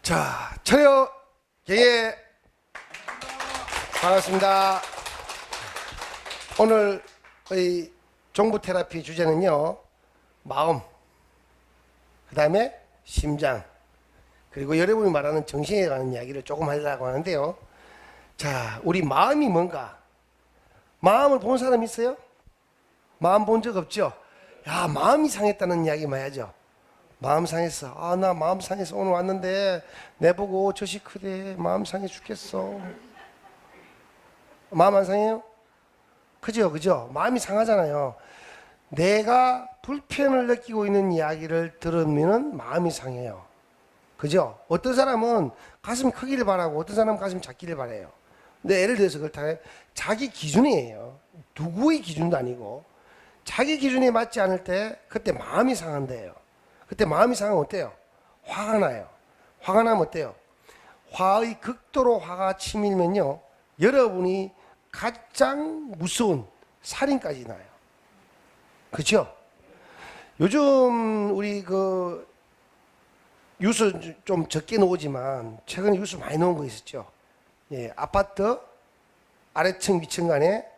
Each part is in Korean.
자, 차려 경례 반갑습니다. 오늘의 종부 테라피 주제는요, 마음, 그 다음에 심장, 그리고 여러분이 말하는 정신에 관한 이야기를 조금 하려고 하는데요. 자, 우리 마음이 뭔가? 마음을 본 사람 있어요? 마음 본 적 없죠? 야, 마음이 상했다는 이야기 해야죠. 마음 상했어. 아, 나 마음 상해서 오늘 왔는데 내보고 젖이 크대. 마음 상해 죽겠어. 마음 안 상해요? 그죠, 그죠? 마음이 상하잖아요. 내가 불편을 느끼고 있는 이야기를 들으면 마음이 상해요. 그죠? 어떤 사람은 가슴이 크기를 바라고 어떤 사람은 가슴이 작기를 바래요. 근데 예를 들어서 그렇다면 자기 기준이에요. 누구의 기준도 아니고 자기 기준에 맞지 않을 때 그때 마음이 상한대요. 그때 마음이 상하면 어때요? 화가 나요. 화가 나면 어때요? 화의 극도로 화가 치밀면요, 여러분이 가장 무서운 살인까지 나요. 그렇죠? 요즘 우리 그 뉴스 좀 적게 나오지만 최근에 뉴스 많이 나온 거 있었죠. 예, 아파트 아래층 위층 간에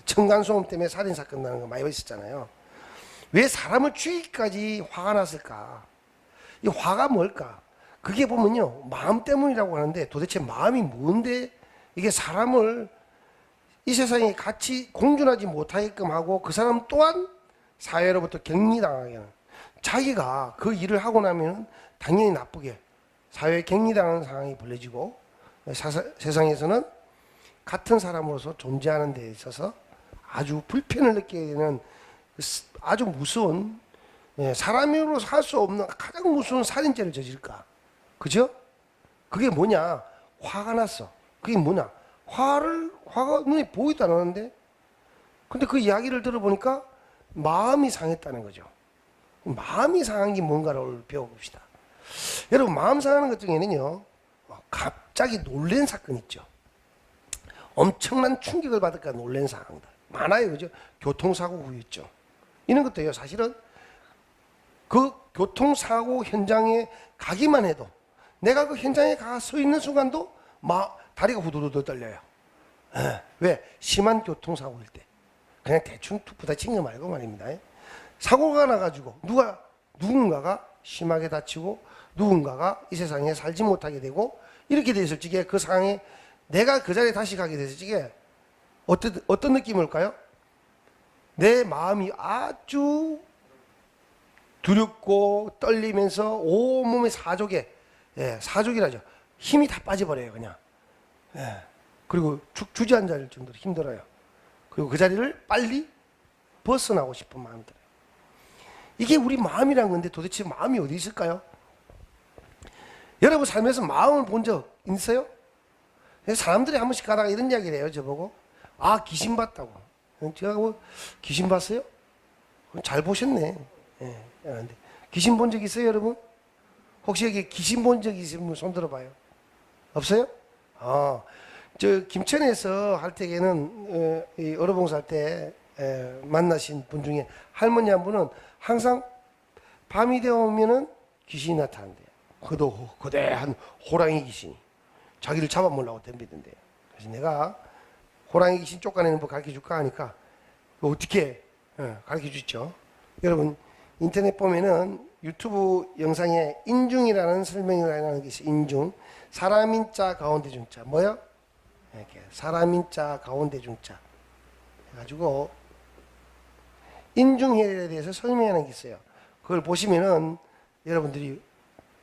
층간소음 때문에 살인 사건 나는 거 많이 있었잖아요. 왜 사람을 죽이기까지 화가 났을까? 이 화가 뭘까? 그게 보면요, 마음 때문이라고 하는데 도대체 마음이 뭔데 이게 사람을 이 세상에 같이 공존하지 못하게끔 하고 그 사람 또한 사회로부터 격리당하게 하는, 자기가 그 일을 하고 나면 당연히 나쁘게 사회에 격리당하는 상황이 벌어지고 세상에서는 같은 사람으로서 존재하는 데 있어서 아주 불편을 느끼게 되는 아주 무서운, 사람으로서 할 수 없는 가장 무서운 살인죄를 저질까? 그죠? 그게 뭐냐? 화가 났어. 그게 뭐냐? 화가 눈에 보이도 않았는데, 근데 그 이야기를 들어보니까 마음이 상했다는 거죠. 마음이 상한 게 뭔가를 배워봅시다. 여러분, 마음 상하는 것 중에는요, 갑자기 놀란 사건 있죠. 엄청난 충격을 받을까 놀란 상황들 많아요. 그죠? 교통사고 후유증. 이런 것도요, 사실은 그 교통사고 현장에 가기만 해도, 내가 그 현장에 가 서 있는 순간도 다리가 후두두두 떨려요. 왜? 심한 교통사고일 때. 그냥 대충 툭 부딪힌 거 말고 말입니다. 사고가 나가지고 누군가가 심하게 다치고 누군가가 이 세상에 살지 못하게 되고 이렇게 됐을 적에 그 상황에 내가 그 자리에 다시 가게 됐을 적에 어떤 느낌일까요? 내 마음이 아주 두렵고 떨리면서 온몸의 사족이라죠. 힘이 다 빠져버려요, 그냥. 그리고 주저앉을 정도로 힘들어요. 그리고 그 자리를 빨리 벗어나고 싶은 마음이 들어요. 이게 우리 마음이란 건데 도대체 마음이 어디 있을까요? 여러분 삶에서 마음을 본 적 있어요? 사람들이 한 번씩 가다가 이런 이야기를 해요, 저보고. 아, 귀신 봤다고. 제가 뭐 귀신 봤어요? 잘 보셨네. 귀신 본 적 있어요, 여러분? 혹시 여기 귀신 본 적 있으면 분 손 들어봐요. 없어요? 저 김천에서 할 때에는 이 어로봉사 할 때 만나신 분 중에 할머니 한 분은 항상 밤이 되어오면은 귀신이 나타난대요. 그도 거대한 호랑이 귀신이 자기를 잡아먹으려고 덤비던데요. 그래서 내가 호랑이 귀신 쫓아내는 법 가르쳐 줄까 하니까 어떻게 가르쳐 주죠. 여러분 인터넷 보면은 유튜브 영상에 인중이라는 설명이라는 게 있어요. 인중, 사람인 자 가운데 중자. 뭐요? 이렇게 사람인 자 가운데 중자 해가지고 인중혈에 대해서 설명하는 게 있어요. 그걸 보시면은 여러분들이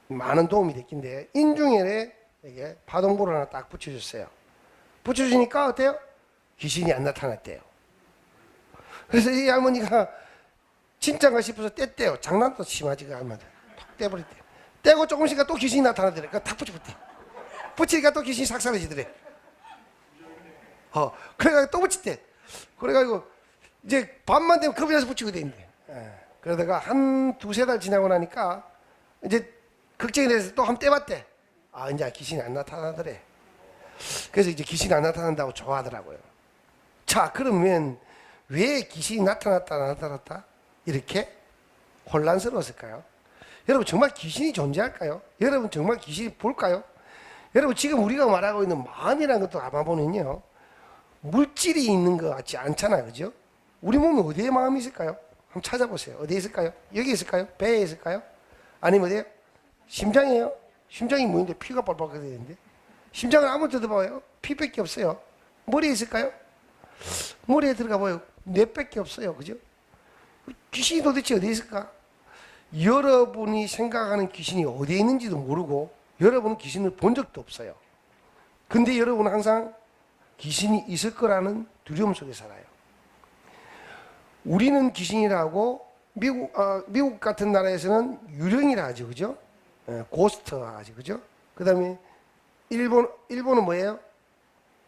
많은 도움이 됐긴데, 인중혈에 이게 파동볼을 하나 딱 붙여줬어요. 붙여주니까 어때요? 귀신이 안 나타났대요. 그래서 이 할머니가 진짜인가 싶어서 뗐대요. 장난도 심하지가 않으면 탁 떼버렸대요. 떼고 조금씩 또 귀신이 나타나더래. 그거 탁 붙여버렸대. 붙이니까 또 귀신이 싹 사라지더래. 그래가지고 또 붙였대. 그래가지고 이제 밤만 되면 겁이 나서 붙이게 된대. 그러다가 한 두세 달 지나고 나니까 이제 걱정이 돼서 또 한번 떼봤대. 아, 이제 귀신이 안 나타나더래. 그래서 이제 귀신이 안 나타난다고 좋아하더라고요. 자, 그러면 왜 귀신이 나타났다 이렇게 혼란스러웠을까요? 여러분 정말 귀신이 존재할까요? 여러분 정말 귀신이 볼까요? 여러분 지금 우리가 말하고 있는 마음이라는 것도 아마 보면요, 물질이 있는 것 같지 않잖아요. 그죠? 우리 몸에 어디에 마음이 있을까요? 한번 찾아보세요. 어디에 있을까요? 여기 있을까요? 배에 있을까요? 아니면 어디에요? 심장이에요? 심장이 뭐인데 피가 뻘뻘 거리는데? 심장을 한번 뜯어봐요. 피밖에 없어요. 머리에 있을까요? 머리에 들어가 봐요. 뇌밖에 없어요. 그죠? 귀신이 도대체 어디에 있을까? 여러분이 생각하는 귀신이 어디에 있는지도 모르고 여러분은 귀신을 본 적도 없어요. 근데 여러분은 항상 귀신이 있을 거라는 두려움 속에 살아요. 우리는 귀신이라고 미국 같은 나라에서는 유령이라 하죠. 그죠? 고스트 하죠. 그죠? 그 다음에 일본은 뭐예요?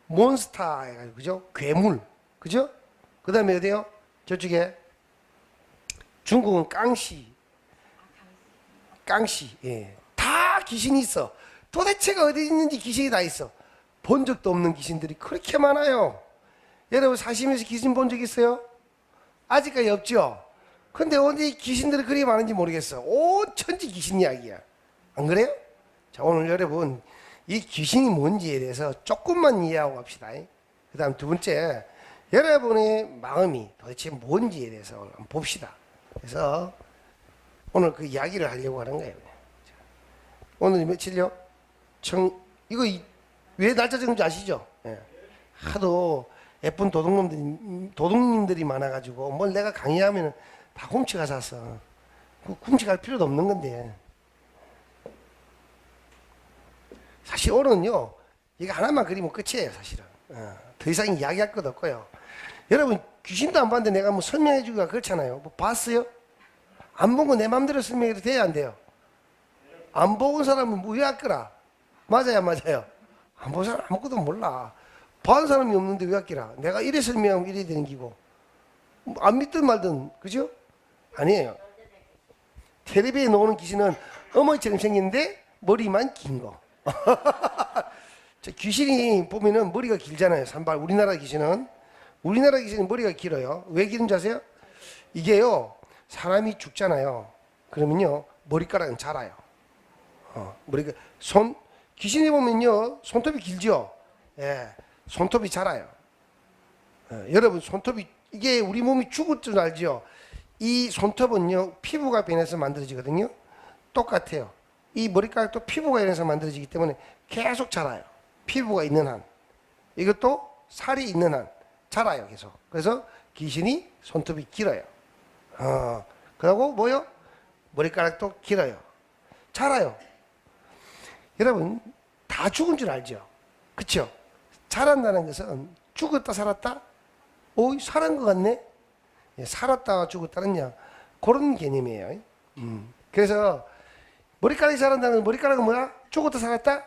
몬스터 해가지고, 그죠? 괴물. 그죠? 그 다음에 어디요? 저쪽에 중국은 깡시. 예. 다 귀신이 있어. 도대체가 어디 있는지 귀신이 다 있어. 본 적도 없는 귀신들이 그렇게 많아요. 여러분 사시면서 귀신 본 적 있어요? 아직까지 없죠? 근데 어디 귀신들이 그리 많은지 모르겠어. 온 천지 귀신 이야기야. 안 그래요? 자, 오늘 여러분 이 귀신이 뭔지에 대해서 조금만 이해하고 갑시다. 그 다음 두 번째, 여러분의 마음이 도대체 뭔지에 대해서 한번 봅시다. 그래서 오늘 그 이야기를 하려고 하는 거예요. 오늘 며칠요? 이거 왜 날짜 정지 아시죠? 예. 하도 예쁜 도둑님들이 많아가지고 뭘 내가 강의하면 다 훔쳐가 샀어. 훔쳐갈 필요도 없는 건데. 사실 오늘은요, 이거 하나만 그리면 끝이에요, 사실은. 더 이상 이야기할 것도 없고요. 여러분, 귀신도 안 봤는데 내가 뭐 설명해 주기가 그렇잖아요. 뭐 봤어요? 안 본 거 내 맘대로 설명해도 돼야 안 돼요? 안 본 사람은 뭐 왜 할 거라? 맞아요, 맞아요. 안 본 사람 아무것도 몰라. 본 사람이 없는데 왜 할기라? 내가 이래 설명하면 이래 되는 기고. 안 믿든 말든, 그죠? 아니에요. 텔레비에 나오는 귀신은 어머니처럼 생겼는데 머리만 긴 거. 저 귀신이 보면은 머리가 길잖아요. 산발. 우리나라 귀신은 머리가 길어요. 왜 기른지 아세요? 이게요, 사람이 죽잖아요. 그러면요, 머리카락은 자라요. 머리가 귀신이 보면요, 손톱이 길죠. 예, 손톱이 자라요. 여러분 손톱이, 이게 우리 몸이 죽을 줄 알죠. 이 손톱은요, 피부가 변해서 만들어지거든요. 똑같아요. 이 머리카락도 피부가 변해서 만들어지기 때문에 계속 자라요. 피부가 있는 한, 이것도 살이 있는 한 자라요, 계속. 그래서 귀신이 손톱이 길어요. 그리고 뭐요? 머리카락도 길어요. 자라요. 여러분 다 죽은 줄 알죠? 그쵸? 자란다는 것은 죽었다 살았다? 살은 것 같네? 살았다 죽었다는 그런 개념이에요. 그래서 머리카락이 자란다는 건 머리카락은 뭐야? 죽었다 살았다?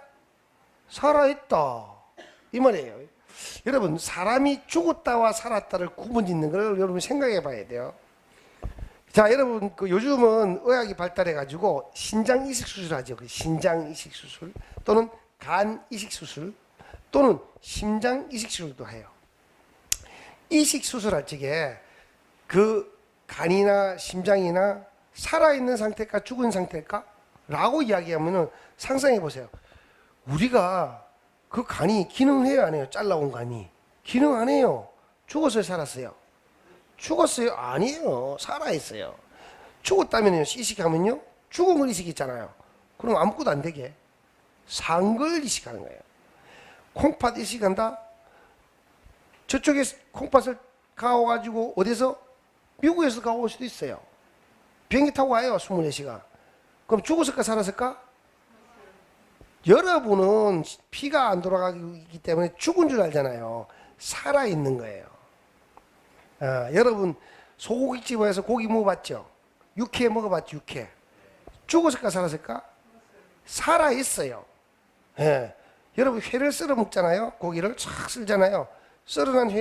살아있다 이 말이에요. 여러분 사람이 죽었다와 살았다를 구분짓는 걸 여러분 생각해 봐야 돼요. 자, 여러분 요즘은 의학이 발달해 가지고 신장 이식 수술하죠. 신장 이식 수술 또는 간 이식 수술 또는 심장 이식 수술도 해요. 이식 수술할 적에 그 간이나 심장이나 살아있는 상태일까 죽은 상태일까? 라고 이야기하면은 상상해 보세요. 우리가 그 간이 기능해요 안 해요? 잘라온 간이 기능 안 해요. 죽었어요 살았어요? 죽었어요? 아니에요. 살아있어요. 죽었다면요, 이식하면요, 죽은 걸 이식했잖아요. 그럼 아무것도 안 되게 산 걸 이식하는 거예요. 콩팥 이식한다? 저쪽에 콩팥을 가와가지고 어디서? 미국에서 가올 수도 있어요. 비행기 타고 와요, 24시간. 그럼 죽었을까 살았을까? 여러분은 피가 안 돌아가기 때문에 죽은 줄 알잖아요. 살아있는 거예요. 여러분 소고기집에서 고기 먹어봤죠? 육회 먹어봤죠? 육회. 죽었을까 살았을까? 살아있어요. 예. 여러분 회를 썰어 먹잖아요. 고기를 쫙 썰잖아요. 썰어난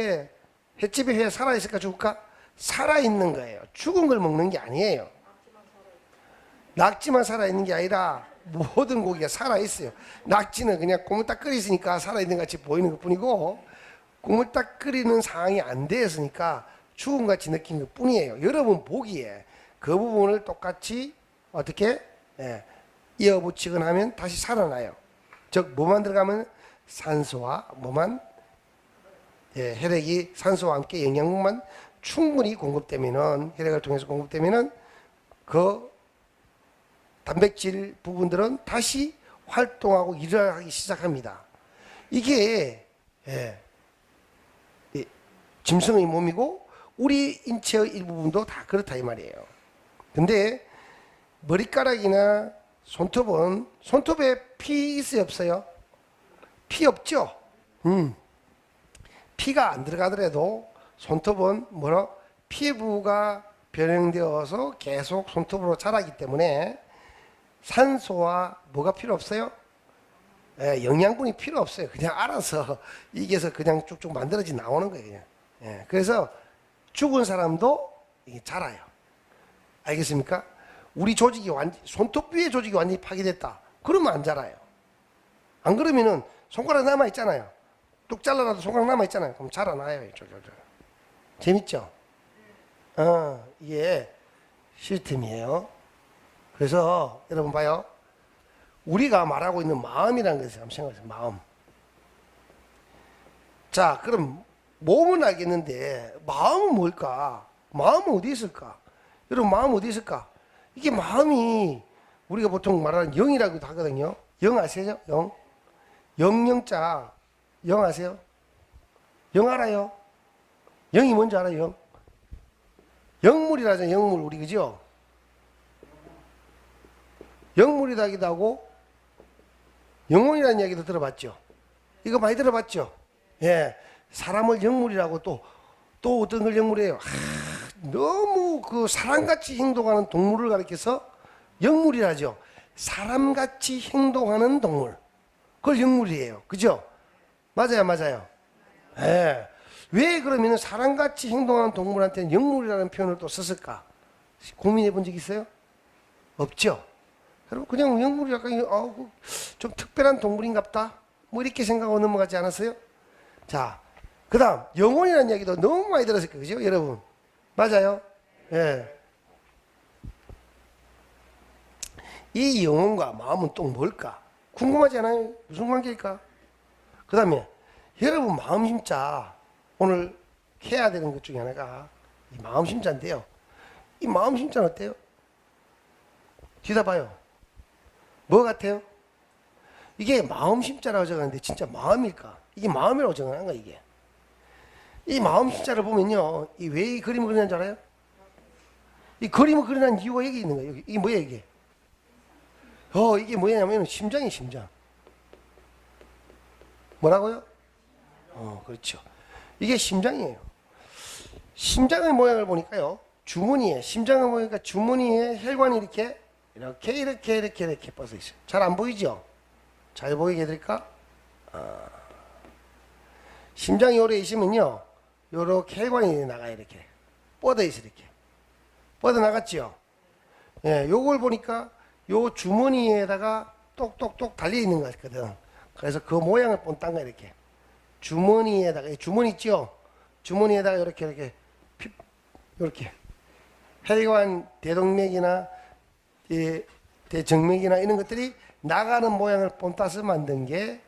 횟집의 회 살아있을까 죽을까? 살아있는 거예요. 죽은 걸 먹는 게 아니에요. 낙지만 살아있는 게 아니라 모든 고기가 살아있어요. 낙지는 그냥 국물 딱 끓였으니까 살아있는 것 같이 보이는 것 뿐이고, 국물 딱 끓이는 상황이 안 되었으니까 죽은 같이 느낀 것 뿐이에요. 여러분 보기에 그 부분을 똑같이 어떻게 예, 이어붙이거나 하면 다시 살아나요. 즉 뭐만 들어가면 산소와 뭐만 혈액이 산소와 함께 영양분만 충분히 공급되면은 혈액을 통해서 공급되면은 그 단백질 부분들은 다시 활동하고 일을 하기 시작합니다. 이게 짐승의 몸이고 우리 인체의 일부분도 다 그렇다 이 말이에요. 근데 머리카락이나 손톱에 피 있어요 없어요? 피 없죠? 피가 안 들어가더라도 손톱은 피부가 변형되어서 계속 손톱으로 자라기 때문에 산소와 뭐가 필요 없어요? 영양분이 필요 없어요. 그냥 알아서 이게서 그냥 쭉쭉 만들어지 나오는 거예요. 그냥. 그래서 죽은 사람도 이게 자라요. 알겠습니까? 우리 조직이 손톱 위에 조직이 완전히 파괴됐다. 그러면 안 자라요. 안 그러면은 손가락 남아 있잖아요. 뚝 잘라놔도 손가락 남아 있잖아요. 그럼 자라나요. 재밌죠? 이게 시스템이에요. 그래서 여러분 봐요. 우리가 말하고 있는 마음이라는 것을 한번 생각해보세요. 마음. 자, 그럼 몸은 알겠는데 마음은 뭘까? 마음은 어디 있을까? 여러분 마음 어디 있을까? 이게 마음이 우리가 보통 말하는 영이라고도 하거든요. 영 아세요? 영? 영영자 영 아세요? 영 알아요? 영이 뭔지 알아요? 영? 영물이라잖아요. 영물 우리 그죠? 영물이라기도 하고 영혼이라는 이야기도 들어봤죠? 이거 많이 들어봤죠? 예, 사람을 영물이라고 또 어떤 걸 영물이에요? 너무 그 사람같이 행동하는 동물을 가리켜서 영물이라죠. 사람같이 행동하는 동물, 그걸 영물이에요. 그죠? 맞아요. 예. 왜 그러면 사람같이 행동하는 동물한테는 영물이라는 표현을 또 썼을까? 고민해 본 적 있어요? 없죠? 여러분 그냥 영물이 약간 좀 특별한 동물인갑다 뭐 이렇게 생각하고 넘어가지 않았어요? 자, 그 다음 영혼이라는 이야기도 너무 많이 들었을 거예요. 그죠 여러분? 맞아요? 예. 이 영혼과 마음은 또 뭘까? 궁금하지 않아요? 무슨 관계일까? 그 다음에 여러분 마음 심자 오늘 해야 되는 것 중에 하나가 이 마음 심자인데요. 이 마음 심자는 어때요? 뒤다 봐요. 뭐 같아요? 이게 마음 심자라고 적었는데 진짜 마음일까? 이게 마음이라고 적어놓은 이게. 이 마음 심자를 보면요. 이 왜 이 그림을 그리는 줄 알아요? 이 그림을 그리는 이유가 여기 있는 거예요. 이게 뭐예요 이게? 이게 뭐냐면 심장이 심장. 뭐라고요? 그렇죠. 이게 심장이에요. 심장의 모양을 보니까요. 주머니에 심장을 보니까 주머니에 혈관이 이렇게 뻗어 있어요. 잘 안 보이죠? 잘 보이게 해드릴까? 심장이 오래 있으면요, 요렇게 혈관이 나가요. 이렇게 뻗어 있어 이렇게 뻗어 나갔죠. 예, 요걸 보니까 요 주머니에다가 똑똑똑 달려 있는 것 같거든. 그래서 그 모양을 본딴 거야 이렇게. 주머니에다가 주머니 있죠? 주머니에다가 이렇게 혈관 대동맥이나 대정맥이나 이런 것들이 나가는 모양을 본따서 만든 게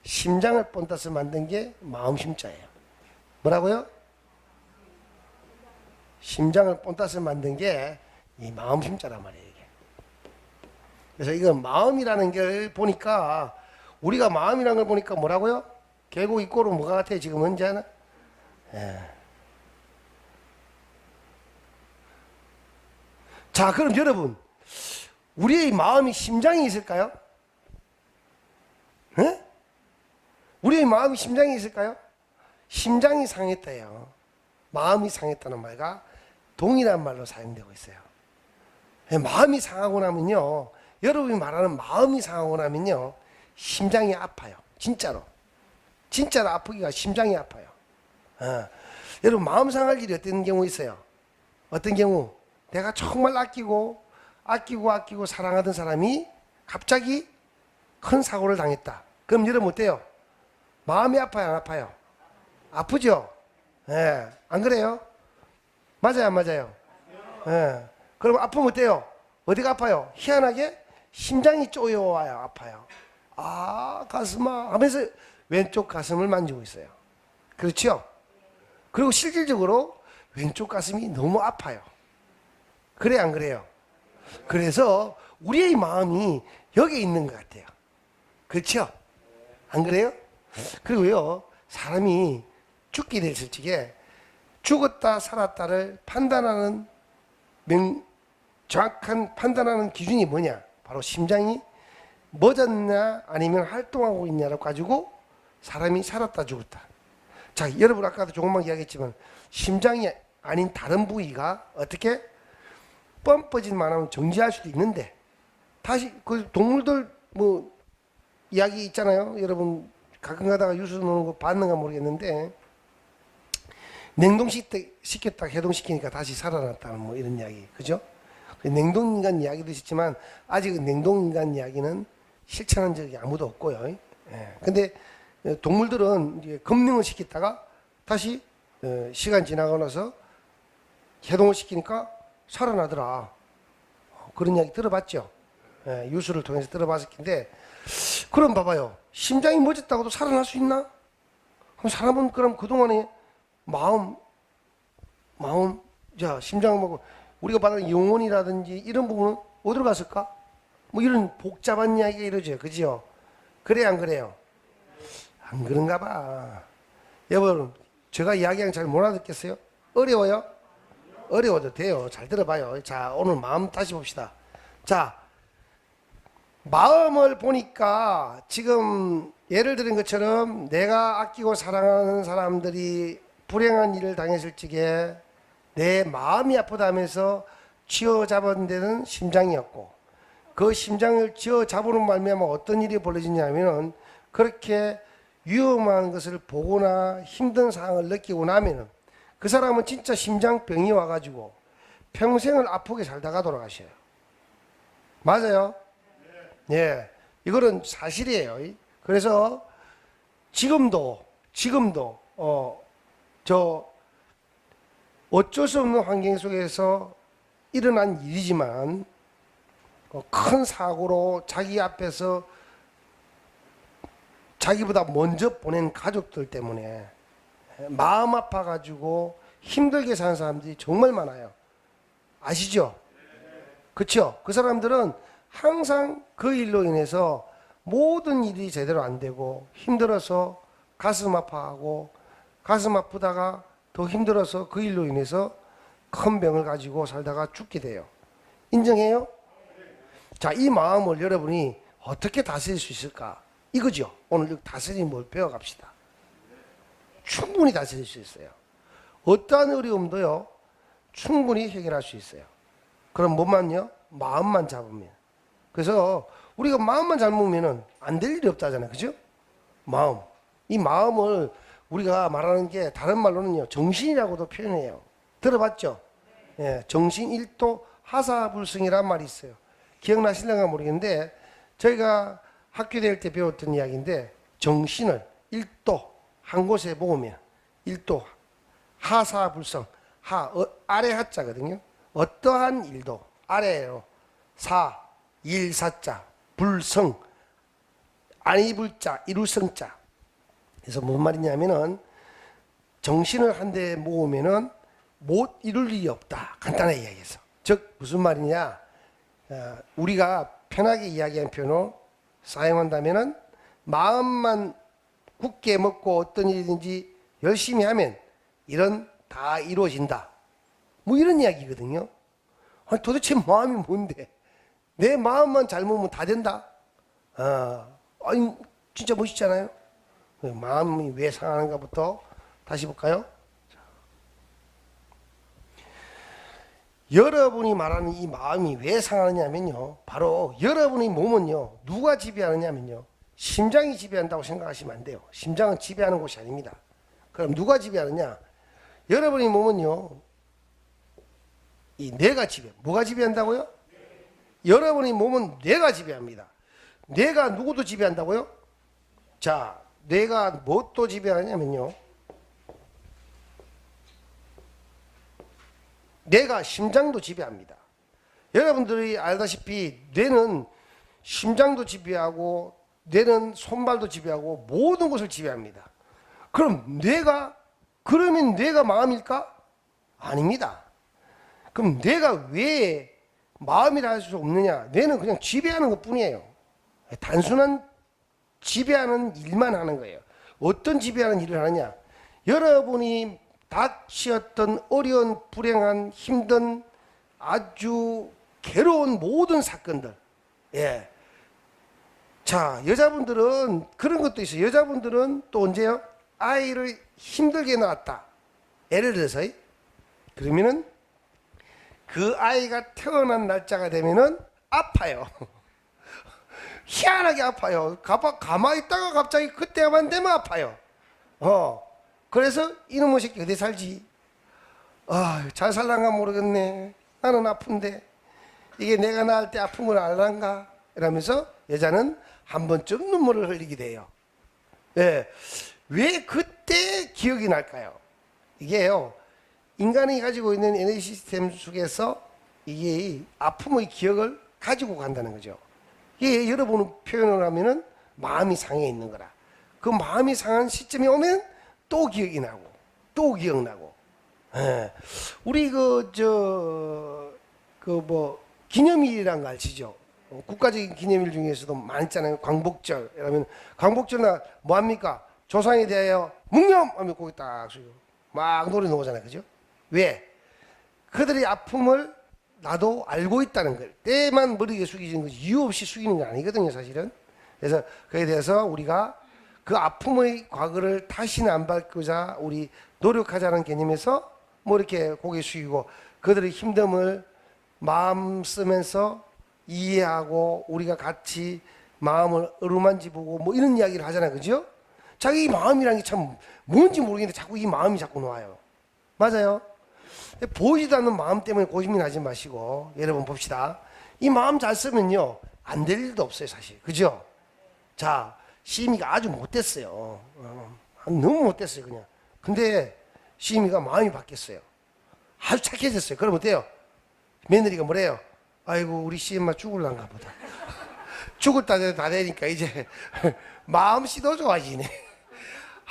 심장을 본따서 만든 게 마음 심자예요. 뭐라고요? 심장을 본따서 만든 게 이 마음 심자란 말이에요. 이게. 그래서 이건 마음이라는 걸 보니까 우리가 마음이라는 걸 보니까 뭐라고요? 결국 이 꼴은 뭐가 같아요? 지금 언제 하나? 자, 그럼 여러분 우리의 마음이 심장이 있을까요? 네? 우리의 마음이 심장이 있을까요? 심장이 상했대요. 마음이 상했다는 말과 동일한 말로 사용되고 있어요. 마음이 상하고 나면요, 여러분이 말하는 마음이 상하고 나면요, 심장이 아파요. 진짜로 아프기가 심장이 아파요. 여러분 마음 상할 일이 어떤 경우 있어요? 어떤 경우? 내가 정말 아끼고 사랑하던 사람이 갑자기 큰 사고를 당했다. 그럼 여러분 어때요? 마음이 아파요, 안 아파요? 아프죠? 예, 안 그래요? 맞아요, 안 맞아요? 예. 그럼 아프면 어때요? 어디가 아파요? 희한하게 심장이 쪼여와요. 아파요. 아, 가슴아 하면서 왼쪽 가슴을 만지고 있어요. 그렇죠? 그리고 실질적으로 왼쪽 가슴이 너무 아파요. 그래 안 그래요? 그래서 우리의 마음이 여기 있는 것 같아요. 그렇죠? 안 그래요? 그리고요, 사람이 죽게 됐을 적에 죽었다 살았다를 판단하는 정확한 판단하는 기준이 뭐냐? 바로 심장이 멎었냐 아니면 활동하고 있냐를 가지고 사람이 살았다 죽었다. 자, 여러분 아까도 조금만 이야기했지만 심장이 아닌 다른 부위가 어떻게 뻔뻔질만 하면 정지할 수도 있는데, 다시 그 동물들 뭐 이야기 있잖아요. 여러분 가끔 가다가 뉴스 나오는 거 봤는가 모르겠는데, 냉동시켰다 해동시키니까 다시 살아났다는 뭐 이런 이야기, 그죠? 냉동인간 이야기도 있었지만 아직 냉동인간 이야기는 실천한 적이 아무도 없고요. 예. 근데 동물들은 이제 급냉을 시켰다가 다시 시간 지나고 나서 해동을 시키니까 살아나더라. 그런 이야기 들어봤죠? 예, 뉴스를 통해서 들어봤을 텐데, 그럼 봐봐요. 심장이 멎었다고도 살아날 수 있나? 그럼 사람은 그럼 그동안에 마음, 자, 심장을 먹고 우리가 말하는 영혼이라든지 이런 부분은 어디로 갔을까? 뭐 이런 복잡한 이야기가 이러죠. 그죠? 그래, 안 그래요? 안 그런가 봐. 여러분, 제가 이야기하는 잘 못 알아듣겠어요? 어려워요? 어려워도 돼요. 잘 들어봐요. 자, 오늘 마음 다시 봅시다. 자, 마음을 보니까 지금 예를 들은 것처럼 내가 아끼고 사랑하는 사람들이 불행한 일을 당했을 적에 내 마음이 아프다면서 쥐어잡은 데는 심장이었고, 그 심장을 쥐어잡으는 말미암아 어떤 일이 벌어지냐면은, 그렇게 위험한 것을 보거나 힘든 상황을 느끼고 나면은 그 사람은 진짜 심장병이 와가지고 평생을 아프게 살다가 돌아가셔요. 맞아요? 예, 이거는 사실이에요. 그래서 지금도 어쩔 수 없는 환경 속에서 일어난 일이지만, 큰 사고로 자기 앞에서 자기보다 먼저 보낸 가족들 때문에 마음 아파가지고 힘들게 사는 사람들이 정말 많아요. 아시죠? 그렇죠? 그 사람들은 항상 그 일로 인해서 모든 일이 제대로 안 되고 힘들어서 가슴 아파하고, 가슴 아프다가 더 힘들어서 그 일로 인해서 큰 병을 가지고 살다가 죽게 돼요. 인정해요? 자, 이 마음을 여러분이 어떻게 다스릴 수 있을까? 이거죠. 오늘 다스리는 걸 배워갑시다. 충분히 다스릴 수 있어요. 어떠한 어려움도요, 충분히 해결할 수 있어요. 그럼 뭐만요? 마음만 잡으면. 그래서 우리가 마음만 잘 먹으면 안 될 일이 없다잖아요. 그죠? 마음. 이 마음을 우리가 말하는 게 다른 말로는요, 정신이라고도 표현해요. 들어봤죠? 예, 정신 일도 하사불성이란 말이 있어요. 기억나실런가 모르겠는데, 저희가 학교 다닐 때 배웠던 이야기인데, 정신을 일도 한 곳에 모으면 일도 하사불성, 아래 하자거든요. 어떠한 일도 아래로 일사자, 불성, 아니 불자, 이루성자. 그래서 뭔 말이냐면은, 정신을 한 대 모으면은 못 이룰 일이 없다. 간단하게 이야기해서. 즉 무슨 말이냐? 우리가 편하게 이야기한 표현을 사용한다면은, 마음만 굳게 먹고 어떤 일이든지 열심히 하면 일은 다 이루어진다. 뭐 이런 이야기거든요. 아니, 도대체 마음이 뭔데? 내 마음만 잘 먹으면 다 된다? 아니, 진짜 멋있잖아요? 마음이 왜 상하는가부터 다시 볼까요? 여러분이 말하는 이 마음이 왜 상하느냐면요, 바로 여러분의 몸은요, 누가 지배하느냐면요, 심장이 지배한다고 생각하시면 안 돼요. 심장은 지배하는 곳이 아닙니다. 그럼 누가 지배하느냐? 여러분의 몸은요, 이 뇌가 뭐가 지배한다고요? 여러분의 몸은 뇌가 지배합니다. 뇌가 누구도 지배한다고요? 자, 뇌가 무엇도 지배하냐면요, 뇌가 심장도 지배합니다. 여러분들이 알다시피 뇌는 심장도 지배하고 뇌는 손발도 지배하고 모든 것을 지배합니다. 그러면 뇌가 마음일까? 아닙니다. 그럼 뇌가 왜 마음이라 할 수 없느냐? 뇌는 그냥 지배하는 것 뿐이에요. 단순한 지배하는 일만 하는 거예요. 어떤 지배하는 일을 하느냐? 여러분이 닥치었던 어려운, 불행한, 힘든, 아주 괴로운 모든 사건들. 예. 자, 여자분들은 그런 것도 있어요. 여자분들은 또 언제요? 아이를 힘들게 낳았다. 예를 들어서, 그러면은 그 아이가 태어난 날짜가 되면은 아파요. 희한하게 아파요. 가만히 있다가 갑자기 그때만 되면 아파요. 그래서 이놈의 새끼 어디 살지? 잘 살란가 모르겠네. 나는 아픈데 이게 내가 낳을 때 아픈 걸 알란가? 이러면서 여자는 한 번쯤 눈물을 흘리게 돼요. 예. 왜 그때 기억이 날까요? 이게요, 인간이 가지고 있는 에너지 시스템 속에서 이게 아픔의 기억을 가지고 간다는 거죠. 이게 여러분 표현을 하면은 마음이 상해 있는 거라. 그 마음이 상한 시점이 오면 또 기억이 나고 또 기억나고. 예. 우리 기념일이란 거 아시죠? 국가적인 기념일 중에서도 많잖아요. 광복절. 이러면 광복절 날 뭐 합니까? 조상에 대하여 묵념 하면 거기 딱 쓰고 막 노래 나오잖아요. 그죠? 왜? 그들의 아픔을 나도 알고 있다는 걸. 때만 머리에 숙이는 거지 이유 없이 숙이는 게 아니거든요, 사실은. 그래서 그에 대해서 우리가 그 아픔의 과거를 다시는 안 밟고자 우리 노력하자는 개념에서 뭐 이렇게 고개 숙이고 그들의 힘듦을 마음 쓰면서 이해하고 우리가 같이 마음을 어루만지 보고 뭐 이런 이야기를 하잖아요. 그죠? 자기 마음이라는 게 참 뭔지 모르겠는데 자꾸 이 마음이 자꾸 나와요. 맞아요? 보이지도 않는 마음 때문에 고민하지 마시고 여러분 봅시다. 이 마음 잘 쓰면요 안 될 일도 없어요, 사실. 그죠? 자, 시임이가 아주 못됐어요. 너무 못됐어요, 그냥. 근데 시임이가 마음이 바뀌었어요. 아주 착해졌어요. 그럼 어때요? 며느리가 뭐래요? 아이고 우리 시임마 죽을란가 보다. 죽을 다 되니까 이제 마음씨도 좋아지네.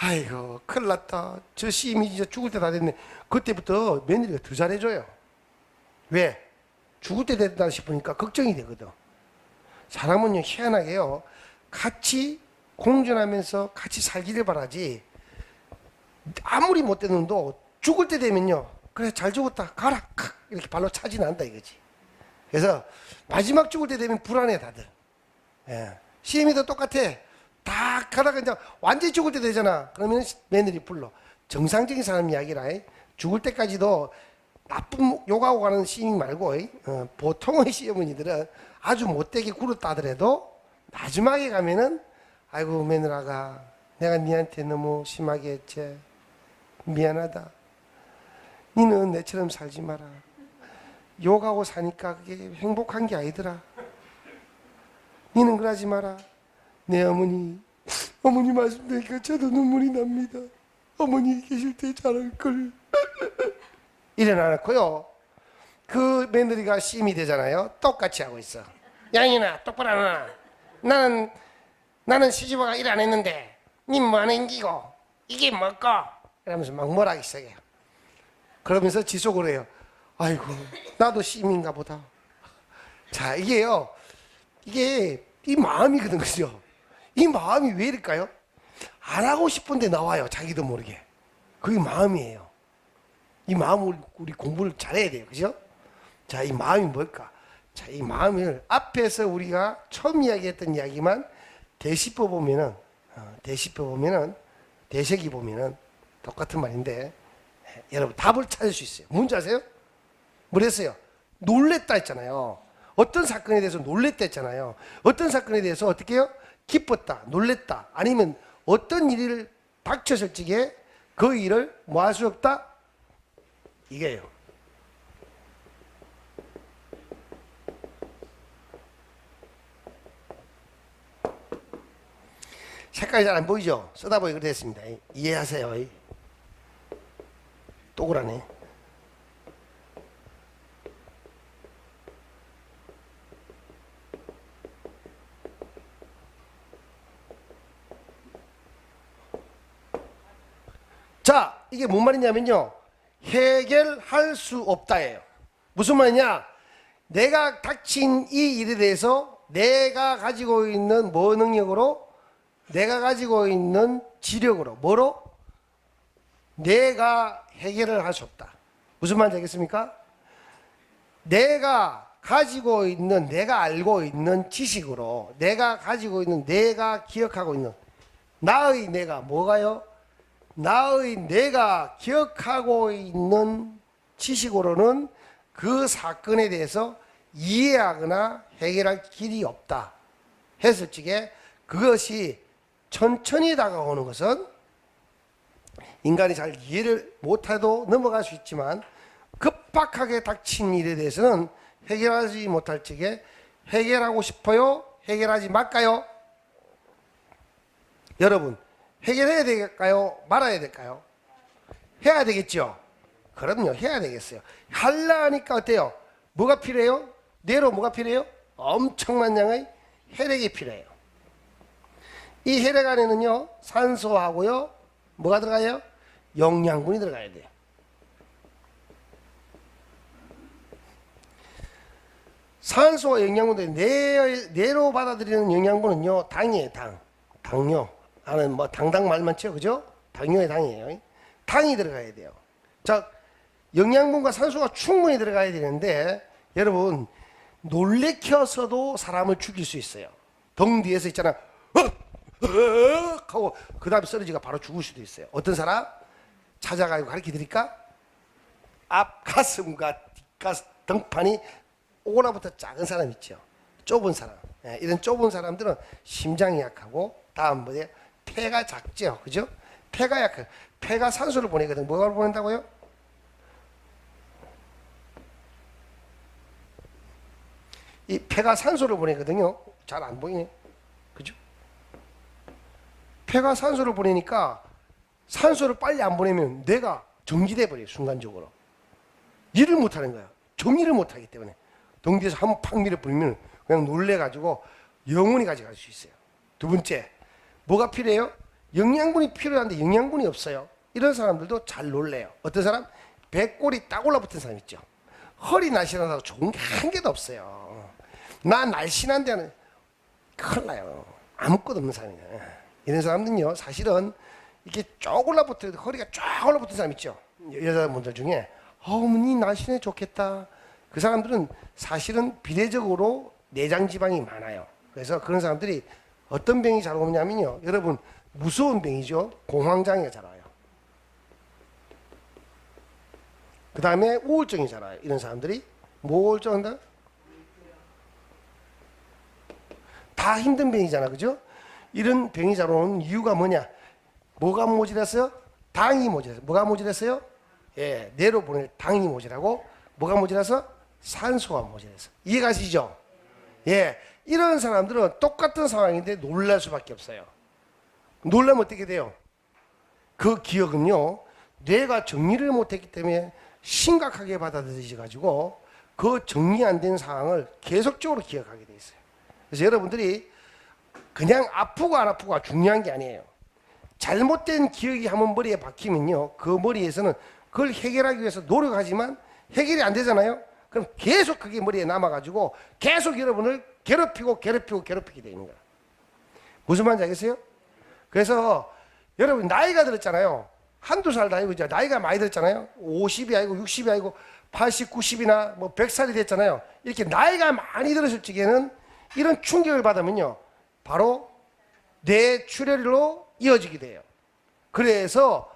아이고 큰일 났다. 저 시임이 진짜 죽을 때 다 됐네. 그때부터 며느리가 더 잘해줘요. 왜? 죽을 때 됐다 싶으니까 걱정이 되거든. 사람은요 희한하게요 같이 공존하면서 같이 살기를 바라지, 아무리 못된 놈도 죽을 때 되면요 그래 잘 죽었다 가라 이렇게 발로 차지는 않는다 이거지. 그래서 마지막 죽을 때 되면 불안해 다들. 예. 시임이도 똑같아. 다 가다가 이제 완전히 죽을 때 되잖아. 그러면 며느리 불러. 정상적인 사람 이야기라. 죽을 때까지도 나쁜 욕하고 가는 시임 말고 보통의 시어머니들은 아주 못되게 굴었다 하더라도 마지막에 가면은 아이고 며느라가 내가 니한테 너무 심하게 했지. 미안하다. 니는 내처럼 살지 마라. 욕하고 사니까 그게 행복한 게 아니더라. 니는 그러지 마라. 내 어머니 말씀 들으니까 저도 눈물이 납니다. 어머니 계실 때 잘할걸. 일어나놓고요 그 며느리가 시임이 되잖아요. 똑같이 하고 있어. 양이나 똑바로 안 하나. 나는 시집와가 일 안 했는데 님 뭐 하는 기고 이게 뭐고 이러면서 막 뭐라기 시작해요. 그러면서 지속을 해요. 아이고 나도 시임인가 보다. 자, 이게요 이게 이 마음이거든. 그죠? 이 마음이 왜 이럴까요? 안 하고 싶은데 나와요. 자기도 모르게. 그게 마음이에요. 이 마음을 우리 공부를 잘해야 돼요. 그죠? 자, 이 마음이 뭘까? 자, 이 마음을 앞에서 우리가 처음 이야기했던 이야기만 되짚어 보면은 되새기 보면은 똑같은 말인데 여러분 답을 찾을 수 있어요. 뭔지 아세요? 뭐랬어요? 놀랬다 했잖아요. 어떤 사건에 대해서 놀랬다 했잖아요. 어떤 사건에 대해서 어떻게 해요? 기뻤다, 놀랬다. 아니면 어떤 일을 닥쳤을 적에 그 일을 뭐 할 수 없다? 이게요. 색깔이 잘 안 보이죠? 쓰다 보니 그렇게 됐습니다. 이해하세요. 또그라네. 자, 이게 뭔 말이냐면요, 해결할 수 없다예요. 무슨 말이냐, 내가 닥친 이 일에 대해서 내가 가지고 있는 뭐 능력으로, 내가 가지고 있는 지력으로, 뭐로 내가 해결을 할 수 없다. 무슨 말인지 알겠습니까? 내가 가지고 있는, 내가 알고 있는 지식으로, 내가 가지고 있는, 내가 기억하고 있는 나의 내가 뭐가요? 나의 내가 기억하고 있는 지식으로는 그 사건에 대해서 이해하거나 해결할 길이 없다 했을 적에, 그것이 천천히 다가오는 것은 인간이 잘 이해를 못해도 넘어갈 수 있지만, 급박하게 닥친 일에 대해서는 해결하지 못할 적에 해결하고 싶어요? 해결하지 말까요? 여러분, 해결해야 될까요? 말아야 될까요? 해야 되겠죠? 그럼요, 해야 되겠어요. 하려니까 어때요? 뭐가 필요해요? 뇌로 뭐가 필요해요? 엄청난 양의 혈액이 필요해요. 이 혈액 안에는요, 산소하고요, 뭐가 들어가요? 영양분이 들어가야 돼요. 산소와 영양분들, 뇌로 받아들이는 영양분은요, 당이에요, 당. 당뇨. 나는 뭐 당당 말만 쳐, 그죠? 당뇨의 당이에요. 당이 들어가야 돼요. 자, 영양분과 산소가 충분히 들어가야 되는데, 여러분, 놀래켜서도 사람을 죽일 수 있어요. 등 뒤에서 있잖아, 하고 그 다음에 쓰러지가 바로 죽을 수도 있어요. 어떤 사람? 찾아가지고 가르쳐 드릴까? 앞 가슴과 뒷가슴 등판이 오나부터 작은 사람 있죠. 좁은 사람. 이런 좁은 사람들은 심장이 약하고, 다음 뭐예요? 폐가 작죠. 그죠? 폐가 약해요. 폐가 산소를 보내거든. 뭐가 보낸다고요? 이 폐가 산소를 보내거든요. 잘 안 보이네. 그죠? 폐가 산소를 보내니까, 산소를 빨리 안 보내면 뇌가 정지돼 버려요. 순간적으로 일을 못 하는 거야. 정리를 못 하기 때문에. 등 뒤에서 한번 팍 밀어버리면 그냥 놀래가지고 영원히 가져갈 수 있어요. 두 번째, 뭐가 필요해요? 영양분이 필요한데 영양분이 없어요. 이런 사람들도 잘 놀래요. 어떤 사람? 배꼽이 딱 올라붙은 사람 있죠. 허리 날씬하다고 좋은 게 한 개도 없어요. 나 날씬한데 하는, 큰일 나요. 아무것도 없는 사람이에요. 이런 사람들은요, 사실은 이렇게 쭉 올라붙어, 허리가 쫙 올라붙은 사람 있죠. 여자분들 중에, 어머니 날씬해 좋겠다. 그 사람들은 사실은 비례적으로 내장 지방이 많아요. 그래서 그런 사람들이 어떤 병이 잘 오냐면요, 여러분, 무서운 병이죠. 공황장애가 잘 와요. 그 다음에 우울증이 잘 와요. 이런 사람들이. 뭐 우울증한다? 다 힘든 병이잖아. 그죠? 이런 병이 잘 오는 이유가 뭐냐? 뭐가 모자랐어요? 당이 모자랐어요. 뭐가 모자랐어요? 예, 뇌로 보낼 당이 모자라고, 뭐가 모자라서? 산소가 모자라서. 이해가시죠? 예, 이런 사람들은 똑같은 상황인데 놀랄 수밖에 없어요. 놀라면 어떻게 돼요? 그 기억은요, 뇌가 정리를 못했기 때문에 심각하게 받아들여져 가지고 그 정리 안 된 상황을 계속적으로 기억하게 돼 있어요. 그래서 여러분들이 그냥 아프고 안 아프고가 중요한 게 아니에요. 잘못된 기억이 한번 머리에 박히면요, 그 머리에서는 그걸 해결하기 위해서 노력하지만 해결이 안 되잖아요. 그럼 계속 그게 머리에 남아가지고 계속 여러분을 괴롭히게 되는 거야. 무슨 말인지 알겠어요? 그래서 여러분, 나이가 들었잖아요. 한두 살도 아니고 이제 나이가 많이 들었잖아요. 50이 아니고 60이 아니고 80, 90이나 뭐 100살이 됐잖아요. 이렇게 나이가 많이 들었을 적에는 이런 충격을 받으면요, 바로 뇌출혈로 이어지게 돼요. 그래서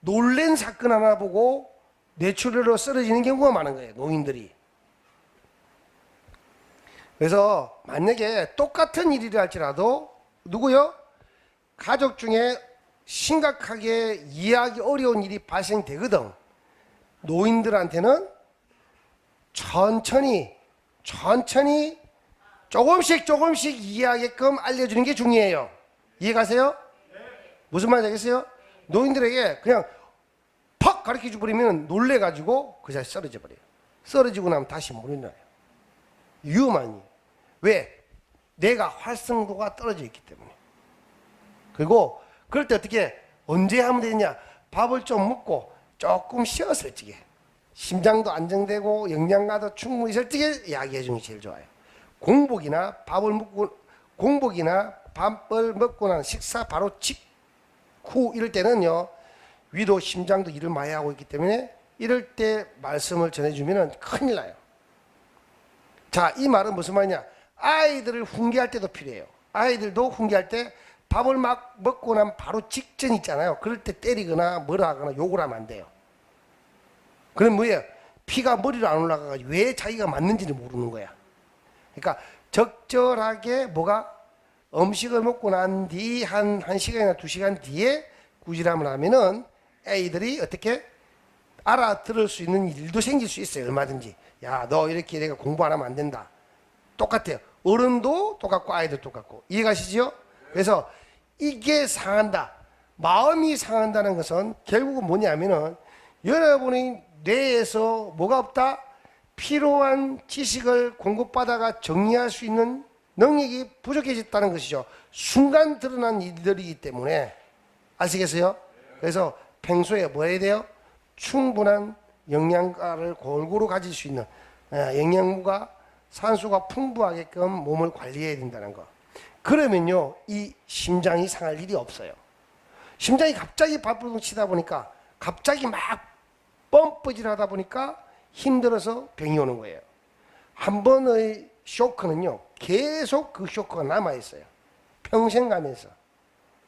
놀란 사건 하나 보고 뇌출혈로 쓰러지는 경우가 많은 거예요, 노인들이. 그래서 만약에 똑같은 일이라 할지라도 누구요? 가족 중에 심각하게 이해하기 어려운 일이 발생되거든. 노인들한테는 천천히 조금씩 이해하게끔 알려주는 게 중요해요. 이해가세요? 무슨 말인지 알겠어요? 노인들에게 그냥 팍 가르쳐 줘버리면 놀래가지고 그 자리에 쓰러져 버려요. 쓰러지고 나면 다시 못 일어나요. 위험한 일. 왜? 뇌가 활성도가 떨어져 있기 때문에. 그리고 그럴 때 어떻게, 언제 하면 되느냐? 밥을 좀 먹고 조금 쉬었을 적에 심장도 안정되고 영양가도 충분히 있을 적에 이야기해 주는 게 제일 좋아요. 공복이나 밥을 먹고 난 식사 바로 직후 이럴 때는요, 위도 심장도 일을 많이 하고 있기 때문에 이럴 때 말씀을 전해주면 큰일 나요. 자, 이 말은 무슨 말이냐? 아이들을 훈계할 때도 필요해요. 아이들도 훈계할 때 밥을 막 먹고 난 바로 직전 있잖아요. 그럴 때 때리거나 뭐라 하거나 욕을 하면 안 돼요. 그럼 뭐예요? 피가 머리로 안 올라가가지고 왜 자기가 맞는지를 모르는 거야. 그러니까 적절하게 뭐가 음식을 먹고 난 뒤 한 시간이나 2시간 뒤에 구질함을 하면은 애들이 어떻게 알아들을 수 있는 일도 생길 수 있어요. 얼마든지. 야, 너 이렇게 내가 공부 안 하면 안 된다. 똑같아요. 어른도 똑같고 아이도 똑같고. 이해가시죠? 그래서 이게 상한다. 마음이 상한다는 것은 결국은 뭐냐면은 여러분의 뇌에서 뭐가 없다? 필요한 지식을 공급받아가 정리할 수 있는 능력이 부족해졌다는 것이죠. 순간 드러난 일들이기 때문에. 아시겠어요? 그래서 평소에 뭐 해야 돼요? 충분한 영양가를 골고루 가질 수 있는 영양분과 산소가 풍부하게끔 몸을 관리해야 된다는 거. 그러면요, 이 심장이 상할 일이 없어요. 심장이 갑자기 발버둥 치다 보니까 갑자기 막 펌프질 하다 보니까 힘들어서 병이 오는 거예요. 한 번의 쇼크는요, 계속 그 쇼크가 남아있어요. 평생 가면서.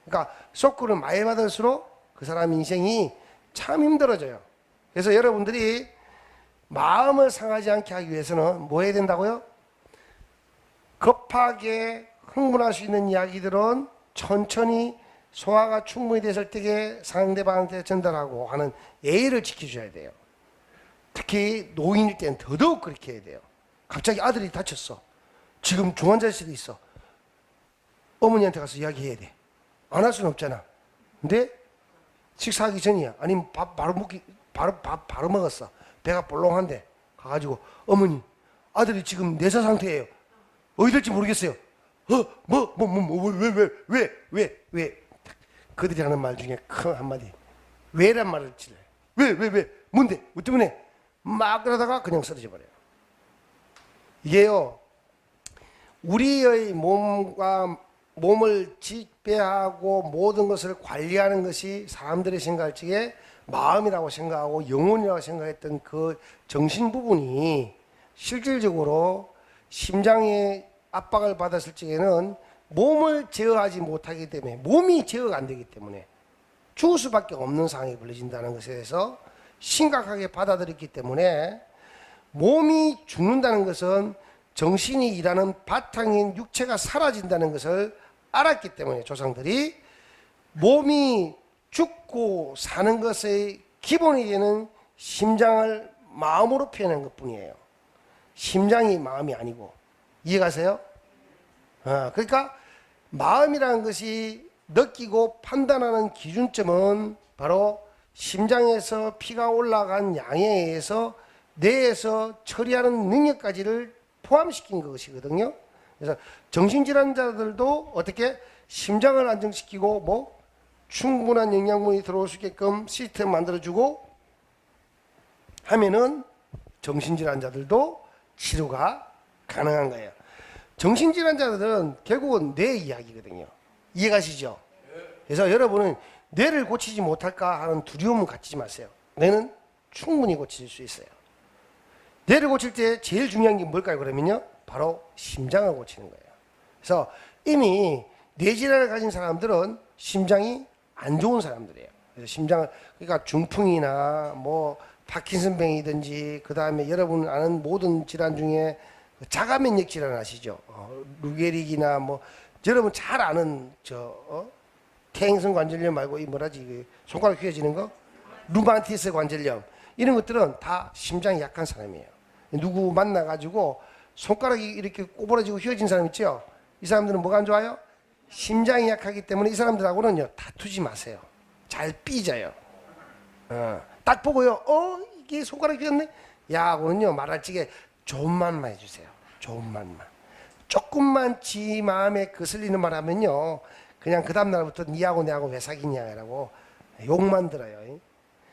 그러니까 쇼크를 많이 받을수록 그 사람 인생이 참 힘들어져요. 그래서 여러분들이 마음을 상하지 않게 하기 위해서는 뭐 해야 된다고요? 급하게 흥분할 수 있는 이야기들은 천천히 소화가 충분히 됐을 때에 상대방한테 전달하고 하는 예의를 지켜줘야 돼요. 특히 노인일 때는 더더욱 그렇게 해야 돼요. 갑자기 아들이 다쳤어. 지금 중환자실에 있어. 어머니한테 가서 이야기해야 돼. 안 할 수는 없잖아. 근데 식사하기 전이야. 아니면 밥 바로 먹었어. 배가 볼렁한데 가가지고 어머니, 아들이 지금 내사 상태예요. 어디 될지 모르겠어요. 왜? 그들이 하는 말 중에 큰 한마디. 왜란 말을 치래. 왜? 뭔데? 뭐 때문에? 막 그러다가 그냥 쓰러져 버려요. 이게요, 우리의 몸을 지배하고 모든 것을 관리하는 것이 사람들이 생각할 적에 마음이라고 생각하고 영혼이라고 생각했던 그 정신 부분이 실질적으로 심장의 압박을 받았을 적에는 몸을 제어하지 못하기 때문에, 몸이 제어가 안 되기 때문에 죽을 수밖에 없는 상황이 벌어진다는 것에 대해서 심각하게 받아들였기 때문에, 몸이 죽는다는 것은 정신이 일하는 바탕인 육체가 사라진다는 것을 알았기 때문에 조상들이 몸이 죽고 사는 것의 기본이 되는 심장을 마음으로 표현한 것뿐이에요. 심장이 마음이 아니고. 이해가세요? 그러니까 마음이라는 것이 느끼고 판단하는 기준점은 바로 심장에서 피가 올라간 양에 의해서 뇌에서 처리하는 능력까지를 포함시킨 것이거든요. 그래서 정신질환자들도 어떻게 심장을 안정시키고 뭐 충분한 영양분이 들어올 수 있게끔 시스템 만들어주고 하면은 정신질환자들도 치료가 가능한 거예요. 정신질환자들은 결국은 뇌 이야기거든요. 이해가시죠? 그래서 여러분은 뇌를 고치지 못할까 하는 두려움은 갖지 마세요. 뇌는 충분히 고칠 수 있어요. 뇌를 고칠 때 제일 중요한 게 뭘까요? 그러면요, 바로 심장을 고치는 거예요. 그래서 이미 뇌질환을 가진 사람들은 심장이 안 좋은 사람들이에요. 그래서 심장을, 그러니까 중풍이나 뭐 파킨슨병이든지 그 다음에 여러분 아는 모든 질환 중에 자가 면역 질환 아시죠? 루게릭이나 뭐 여러분 잘 아는 퇴행성 관절염 말고 이 뭐라지, 손가락 휘어지는 거, 루마티스 관절염, 이런 것들은 다 심장이 약한 사람이에요. 누구 만나가지고 손가락이 이렇게 꼬부라지고 휘어진 사람 있죠? 이 사람들은 뭐가 안 좋아요? 심장이 약하기 때문에 이 사람들하고는요, 다투지 마세요. 잘 삐져요. 딱 보고요, 이게 손가락이 휘었네? 야, 하고는요, 말할 적에 좋은 말만 해주세요. 좋은 말만. 조금만 지 마음에 거슬리는 말 하면요, 그냥 그 다음날부터 니하고 내하고 왜 사귀냐라고 욕만 들어요.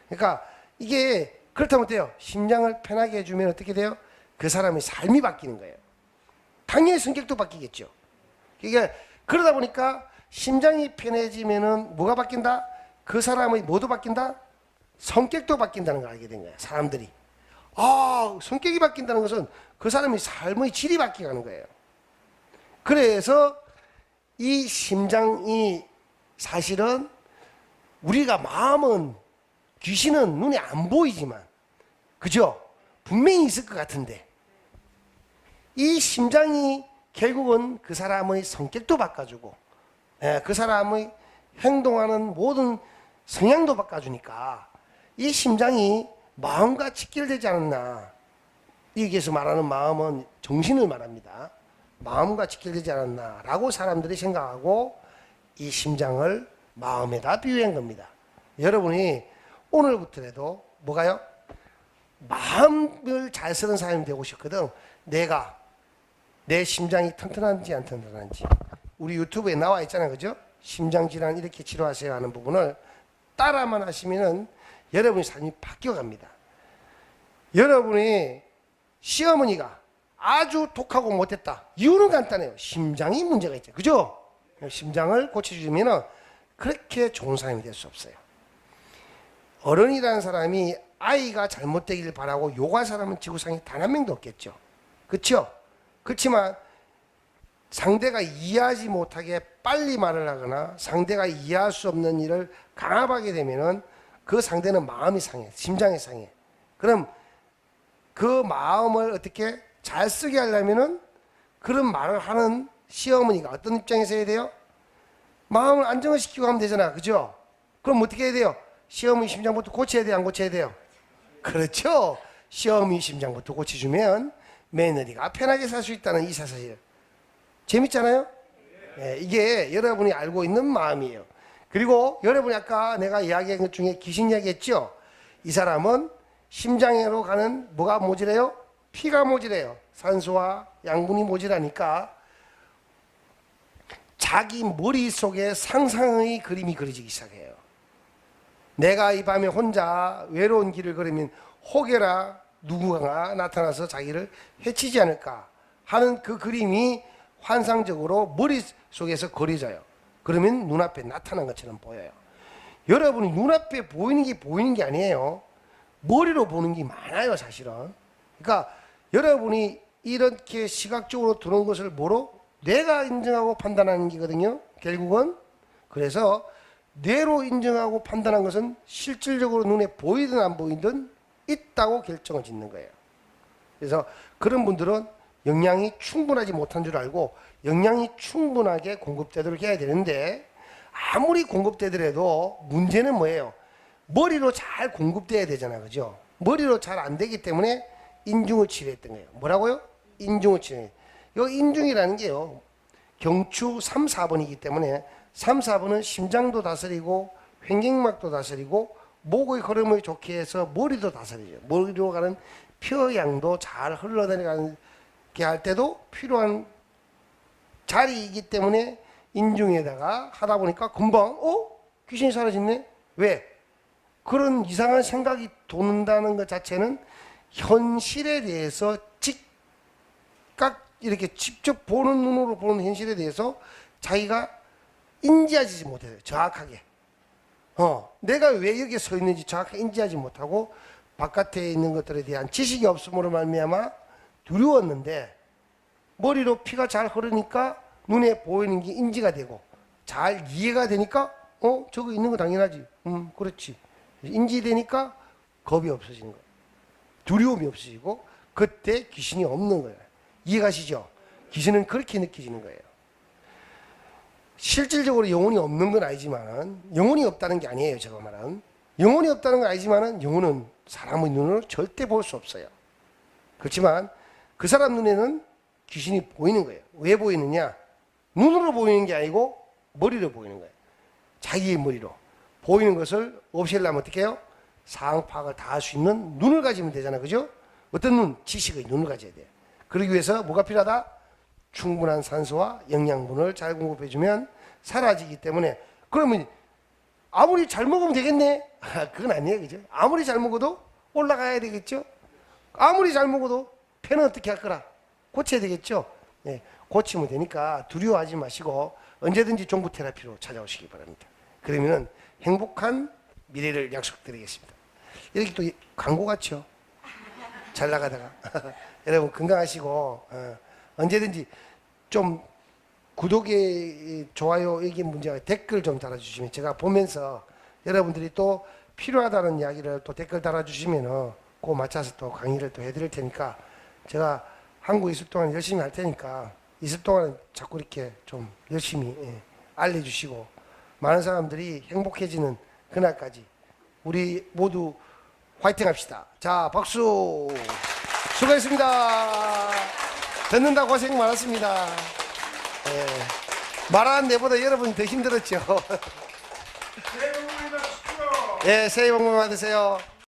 그러니까 이게 그렇다면 어때요? 심장을 편하게 해주면 어떻게 돼요? 그 사람의 삶이 바뀌는 거예요. 당연히 성격도 바뀌겠죠. 그러니까 그러다 보니까 심장이 편해지면은 뭐가 바뀐다? 그 사람의 뭐도 바뀐다? 성격도 바뀐다는 걸 알게 된 거예요. 사람들이. 성격이 바뀐다는 것은 그 사람의 삶의 질이 바뀌어가는 거예요. 그래서 이 심장이 사실은 우리가 마음은 귀신은 눈에 안 보이지만 그죠? 분명히 있을 것 같은데 이 심장이 결국은 그 사람의 성격도 바꿔주고 그 사람의 행동하는 모든 성향도 바꿔주니까 이 심장이 마음과 직결되지 않았나. 여기에서 말하는 마음은 정신을 말합니다. 마음과 직결되지 않았나 라고 사람들이 생각하고 이 심장을 마음에다 비유한 겁니다. 여러분이 오늘부터라도 뭐가요? 마음을 잘 쓰는 사람이 되고 싶거든. 내가 내 심장이 튼튼한지 안 튼튼한지 우리 유튜브에 나와 있잖아요. 그죠? 심장질환 이렇게 치료하세요 하는 부분을 따라만 하시면은 여러분의 삶이 바뀌어갑니다. 여러분이 시어머니가 아주 독하고 못했다. 이유는 간단해요. 심장이 문제가 있죠. 그죠? 심장을 고쳐주면은 그렇게 좋은 사람이 될 수 없어요. 어른이라는 사람이 아이가 잘못되기를 바라고 욕할 사람은 지구상에 단 한 명도 없겠죠. 그렇죠? 그렇지만 상대가 이해하지 못하게 빨리 말을 하거나 상대가 이해할 수 없는 일을 강압하게 되면은 그 상대는 마음이 상해, 심장이 상해. 그럼 그 마음을 어떻게 잘 쓰게 하려면은 그런 말을 하는 시어머니가 어떤 입장에서 해야 돼요? 마음을 안정을 시키고 하면 되잖아. 그죠? 그럼 어떻게 해야 돼요? 시어머니 심장부터 고쳐야 돼요? 안 고쳐야 돼요? 그렇죠. 시어머니 심장부터 고쳐주면 며느리가 편하게 살 수 있다는 이 사실. 재밌잖아요? 네, 이게 여러분이 알고 있는 마음이에요. 그리고 여러분이 아까 내가 이야기한 것 중에 귀신 이야기했죠? 이 사람은 심장으로 가는 뭐가 모자래요? 피가 모자래요. 산소와 양분이 모자라니까 자기 머릿속에 상상의 그림이 그려지기 시작해요. 내가 이 밤에 혼자 외로운 길을 걸으면 혹여나 누군가가 나타나서 자기를 해치지 않을까 하는 그 그림이 환상적으로 머릿속에서 그려져요. 그러면 눈앞에 나타난 것처럼 보여요. 여러분이 눈앞에 보이는 게 아니에요. 머리로 보는 게 많아요, 사실은. 그러니까 여러분이 이렇게 시각적으로 들어온 것을 뭐로? 뇌가 인정하고 판단하는 거거든요, 결국은. 그래서 뇌로 인정하고 판단한 것은 실질적으로 눈에 보이든 안 보이든 있다고 결정을 짓는 거예요. 그래서 그런 분들은 영양이 충분하지 못한 줄 알고 영양이 충분하게 공급되도록 해야 되는데 아무리 공급되더라도 문제는 뭐예요? 머리로 잘 공급돼야 되잖아. 그죠? 머리로 잘 안 되기 때문에 인중을 치료했던 거예요. 뭐라고요? 인중을 치료해요. 이 인중이라는 게요. 경추 3, 4번이기 때문에 3, 4번은 심장도 다스리고 횡격막도 다스리고 목의 흐름을 좋게 해서 머리도 다스리죠. 머리로 가는 표양도 잘 흘러다니게 할 때도 필요한 자리이기 때문에 인중에다가 하다 보니까 금방 귀신이 사라졌네? 왜? 그런 이상한 생각이 도는다는 것 자체는 현실에 대해서 즉각 이렇게 직접 보는 눈으로 보는 현실에 대해서 자기가 인지하지 못해요. 정확하게. 내가 왜 여기에 서 있는지 정확하게 인지하지 못하고 바깥에 있는 것들에 대한 지식이 없음으로 말미암아 두려웠는데 머리로 피가 잘 흐르니까 눈에 보이는 게 인지가 되고 잘 이해가 되니까 저거 있는 거 당연하지. 그렇지. 인지되니까 겁이 없어지는 거예요. 두려움이 없어지고 그때 귀신이 없는 거예요. 이해가시죠? 귀신은 그렇게 느껴지는 거예요. 실질적으로 영혼이 없는 건 아니지만 영혼이 없다는 게 아니에요. 제가 말한 영혼이 없다는 건 아니지만 영혼은 사람의 눈으로 절대 볼 수 없어요. 그렇지만 그 사람 눈에는 귀신이 보이는 거예요. 왜 보이느냐? 눈으로 보이는 게 아니고 머리로 보이는 거예요. 자기의 머리로 보이는 것을 없애려면 어떻게 해요? 상황 파악을 다 할 수 있는 눈을 가지면 되잖아. 그죠? 어떤 눈? 지식의 눈을 가져야 돼요. 그러기 위해서 뭐가 필요하다? 충분한 산소와 영양분을 잘 공급해주면 사라지기 때문에 그러면 아무리 잘 먹으면 되겠네? 그건 아니에요, 그죠? 아무리 잘 먹어도 올라가야 되겠죠? 아무리 잘 먹어도 폐는 어떻게 할 거라? 고쳐야 되겠죠? 네, 고치면 되니까 두려워하지 마시고 언제든지 종부 테라피로 찾아오시기 바랍니다. 그러면은 행복한 미래를 약속드리겠습니다. 이렇게 또 광고 같죠? 잘 나가다가 여러분 건강하시고 언제든지 좀 구독에 좋아요 이게 문제가 댓글 좀 달아주시면 제가 보면서 여러분들이 또 필요하다는 이야기를 또 댓글 달아주시면은 그거 맞춰서 또 강의를 또 해드릴 테니까 제가 한국에 있을 동안 열심히 할 테니까 있을 동안 자꾸 이렇게 좀 열심히 알려주시고 많은 사람들이 행복해지는 그날까지 우리 모두 화이팅 합시다. 자, 박수. 수고했습니다. 듣는다 고생 많았습니다. 말하는 내보다 여러분이 더 힘들었죠. 새해 복 많이 받으십시오. 새해 복 많이 받으세요.